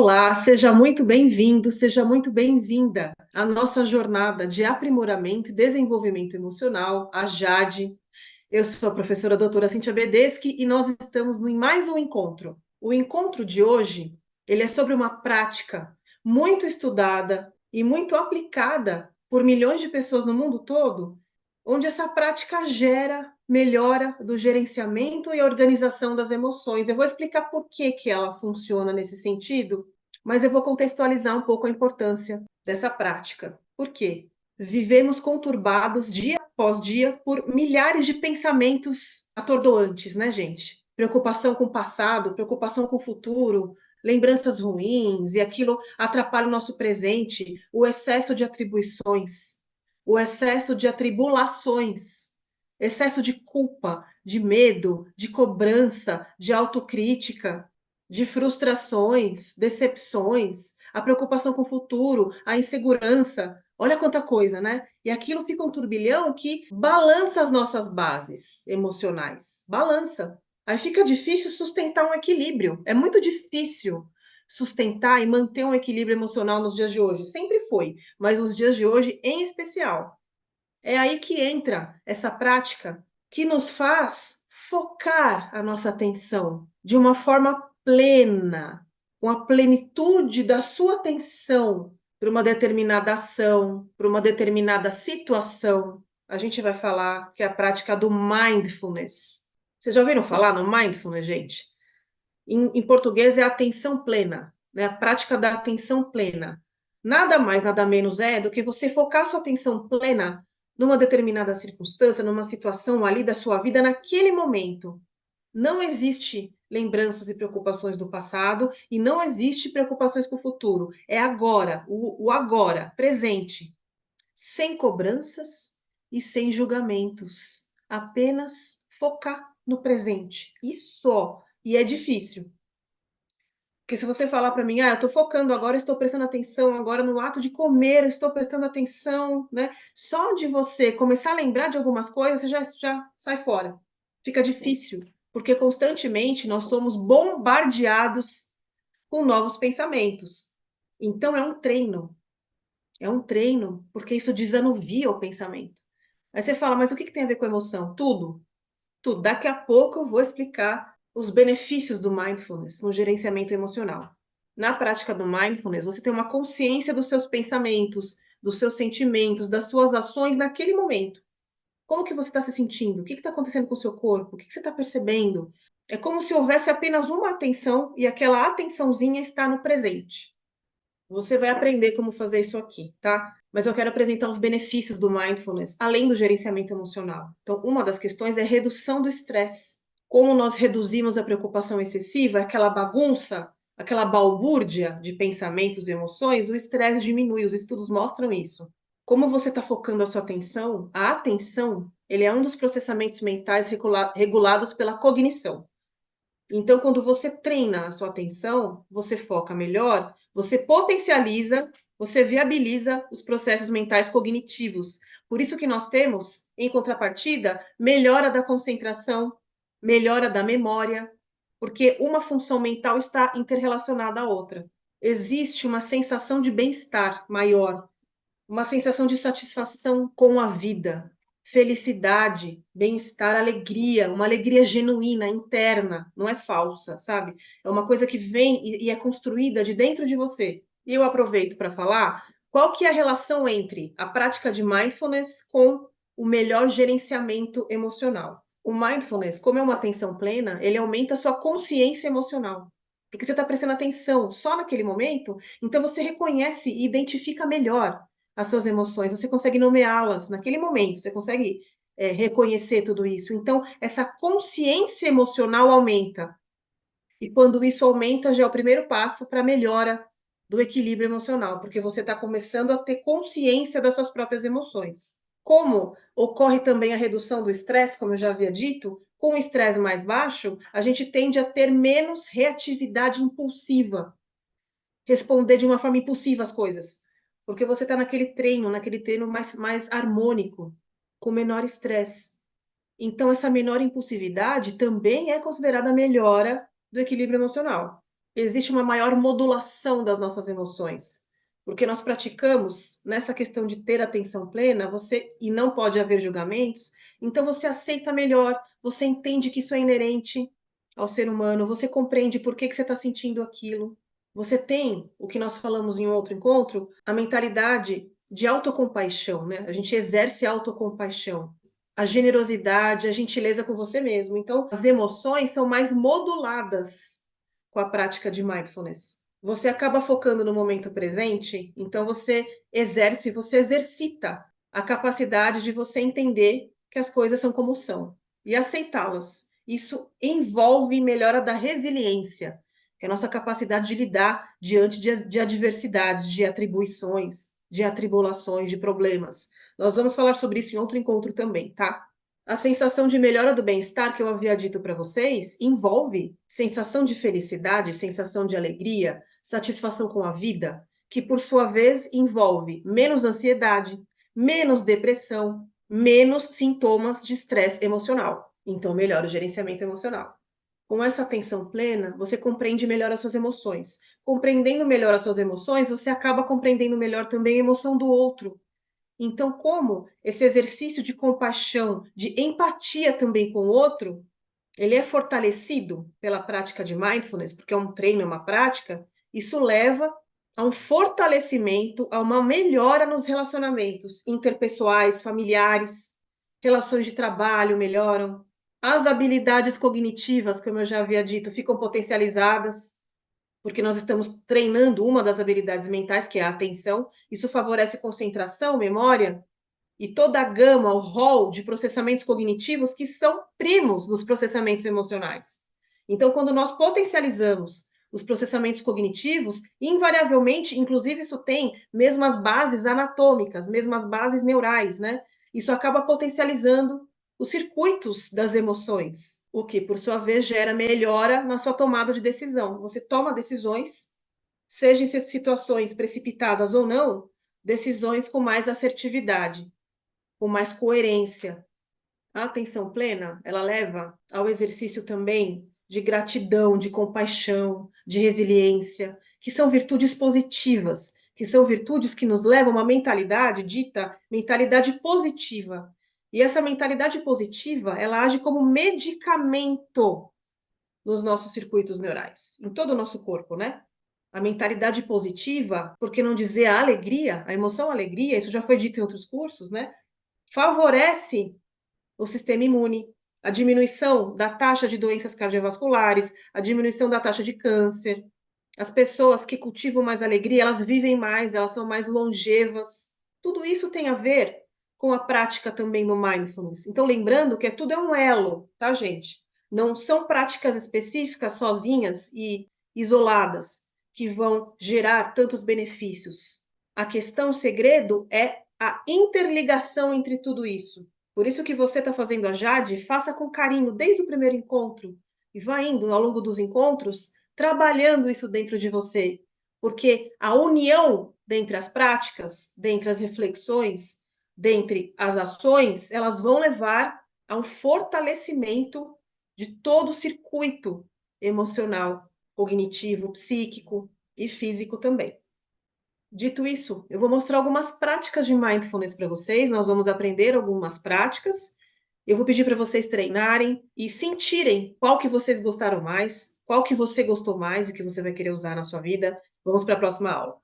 Olá, seja muito bem-vindo, seja muito bem-vinda à nossa jornada de aprimoramento e desenvolvimento emocional, a JADE. Eu sou a professora doutora Cíntia Bedeschi e nós estamos em mais um encontro. O encontro de hoje, ele é sobre uma prática muito estudada e muito aplicada por milhões de pessoas no mundo todo, onde essa prática gera melhora do gerenciamento e organização das emoções. Eu vou explicar por que que ela funciona nesse sentido, mas eu vou contextualizar um pouco a importância dessa prática. Por quê? Vivemos conturbados dia após dia por milhares de pensamentos atordoantes, né, gente? Preocupação com o passado, preocupação com o futuro, lembranças ruins, e aquilo atrapalha o nosso presente, o excesso de atribuições, o excesso de atribulações, excesso de culpa, de medo, de cobrança, de autocrítica, de frustrações, decepções, a preocupação com o futuro, a insegurança. Olha quanta coisa, né? E aquilo fica um turbilhão que balança as nossas bases emocionais. Balança. Aí fica difícil sustentar um equilíbrio. É muito difícil sustentar e manter um equilíbrio emocional nos dias de hoje. Sempre foi, mas nos dias de hoje em especial. É aí que entra essa prática que nos faz focar a nossa atenção de uma forma plena, com a plenitude da sua atenção para uma determinada ação, para uma determinada situação. A gente vai falar que é a prática do mindfulness. Vocês já ouviram falar no mindfulness, gente? Em português é a atenção plena, né? A prática da atenção plena. Nada mais, nada menos é do que você focar sua atenção plena numa determinada circunstância, numa situação ali da sua vida naquele momento. Não existe lembranças e preocupações do passado e não existe preocupações com o futuro. É agora, o agora, presente, sem cobranças e sem julgamentos. Apenas focar no presente. E só. E é difícil. Porque se você falar para mim, eu estou focando agora, estou prestando atenção agora no ato de comer, eu estou prestando atenção, né? Só de você começar a lembrar de algumas coisas, você já sai fora. Fica difícil, porque constantemente nós somos bombardeados com novos pensamentos. Então é um treino, porque isso desanuvia o pensamento. Aí você fala, mas o que tem a ver com emoção? Tudo, tudo. Daqui a pouco eu vou explicar os benefícios do mindfulness no gerenciamento emocional. Na prática do mindfulness, você tem uma consciência dos seus pensamentos, dos seus sentimentos, das suas ações naquele momento. Como que você está se sentindo? O que está acontecendo com o seu corpo? O que você está percebendo? É como se houvesse apenas uma atenção e aquela atençãozinha está no presente. Você vai aprender como fazer isso aqui, tá? Mas eu quero apresentar os benefícios do mindfulness, além do gerenciamento emocional. Então, uma das questões é redução do estresse. Como nós reduzimos a preocupação excessiva, aquela bagunça, aquela balbúrdia de pensamentos e emoções, o estresse diminui. Os estudos mostram isso. Como você está focando a sua atenção, a atenção, ele é um dos processamentos mentais regulados pela cognição. Então, quando você treina a sua atenção, você foca melhor, você potencializa, você viabiliza os processos mentais cognitivos. Por isso que nós temos, em contrapartida, melhora da concentração, melhora da memória, porque uma função mental está interrelacionada à outra. Existe uma sensação de bem-estar maior, uma sensação de satisfação com a vida, felicidade, bem-estar, alegria, uma alegria genuína, interna, não é falsa, sabe? É uma coisa que vem e é construída de dentro de você. E eu aproveito para falar qual que é a relação entre a prática de mindfulness com o melhor gerenciamento emocional. O mindfulness, como é uma atenção plena, ele aumenta a sua consciência emocional. Porque você está prestando atenção só naquele momento, então você reconhece e identifica melhor as suas emoções, você consegue nomeá-las naquele momento, você consegue reconhecer tudo isso. Então, essa consciência emocional aumenta. E quando isso aumenta, já é o primeiro passo para a melhora do equilíbrio emocional, porque você está começando a ter consciência das suas próprias emoções. Como ocorre também a redução do estresse, como eu já havia dito, com o estresse mais baixo, a gente tende a ter menos reatividade impulsiva, responder de uma forma impulsiva às coisas, porque você está naquele treino mais harmônico, com menor estresse. Então, essa menor impulsividade também é considerada a melhora do equilíbrio emocional. existe uma maior modulação das nossas emoções. Porque nós praticamos nessa questão de ter atenção plena, você e não pode haver julgamentos, então você aceita melhor, você entende que isso é inerente ao ser humano, você compreende por que você está sentindo aquilo. Você tem, o que nós falamos em outro encontro, a mentalidade de autocompaixão, né? A gente exerce a autocompaixão, a generosidade, a gentileza com você mesmo. Então, as emoções são mais moduladas com a prática de mindfulness. Você acaba focando no momento presente, então você exercita a capacidade de você entender que as coisas são como são e aceitá-las. Isso envolve melhora da resiliência, que é a nossa capacidade de lidar diante de adversidades, de atribuições, de atribulações, de problemas. Nós vamos falar sobre isso em outro encontro também, tá? A sensação de melhora do bem-estar que eu havia dito para vocês envolve sensação de felicidade, sensação de alegria, satisfação com a vida, que por sua vez envolve menos ansiedade, menos depressão, menos sintomas de estresse emocional. Então, melhora o gerenciamento emocional. Com essa atenção plena, você compreende melhor as suas emoções. Compreendendo melhor as suas emoções, você acaba compreendendo melhor também a emoção do outro. Então, como esse exercício de compaixão, de empatia também com o outro, ele é fortalecido pela prática de mindfulness, porque é um treino, é uma prática, isso leva a um fortalecimento, a uma melhora nos relacionamentos interpessoais, familiares, relações de trabalho melhoram, as habilidades cognitivas, como eu já havia dito, ficam potencializadas, porque nós estamos treinando uma das habilidades mentais, que é a atenção. Isso favorece concentração, memória e toda a gama, o rol de processamentos cognitivos que são primos dos processamentos emocionais. Então, quando nós potencializamos os processamentos cognitivos, invariavelmente, inclusive isso tem mesmas bases anatômicas, mesmas bases neurais, né? Isso acaba potencializando os circuitos das emoções, o que, por sua vez, gera melhora na sua tomada de decisão. Você toma decisões, seja em situações precipitadas ou não, decisões com mais assertividade, com mais coerência. A atenção plena, ela leva ao exercício também de gratidão, de compaixão, de resiliência, que são virtudes positivas, que são virtudes que nos levam a uma mentalidade dita mentalidade positiva. E essa mentalidade positiva, ela age como medicamento nos nossos circuitos neurais, em todo o nosso corpo, né? A mentalidade positiva, por que não dizer a alegria, a emoção alegria, isso já foi dito em outros cursos, né? Favorece o sistema imune, a diminuição da taxa de doenças cardiovasculares, a diminuição da taxa de câncer. As pessoas que cultivam mais alegria, elas vivem mais, elas são mais longevas. Tudo isso tem a ver com a prática também do mindfulness. Então, lembrando que tudo é um elo, tá, gente? Não são práticas específicas, sozinhas e isoladas, que vão gerar tantos benefícios. A questão, o segredo é a interligação entre tudo isso. Por isso que você está fazendo a Jade, faça com carinho desde o primeiro encontro e vá indo ao longo dos encontros trabalhando isso dentro de você, porque a união dentre as práticas, dentre as reflexões, dentre as ações, elas vão levar a um fortalecimento de todo o circuito emocional, cognitivo, psíquico e físico também. Dito isso, eu vou mostrar algumas práticas de mindfulness para vocês. Nós vamos aprender algumas práticas. Eu vou pedir para vocês treinarem e sentirem qual que vocês gostaram mais, qual que você gostou mais e que você vai querer usar na sua vida. Vamos para a próxima aula.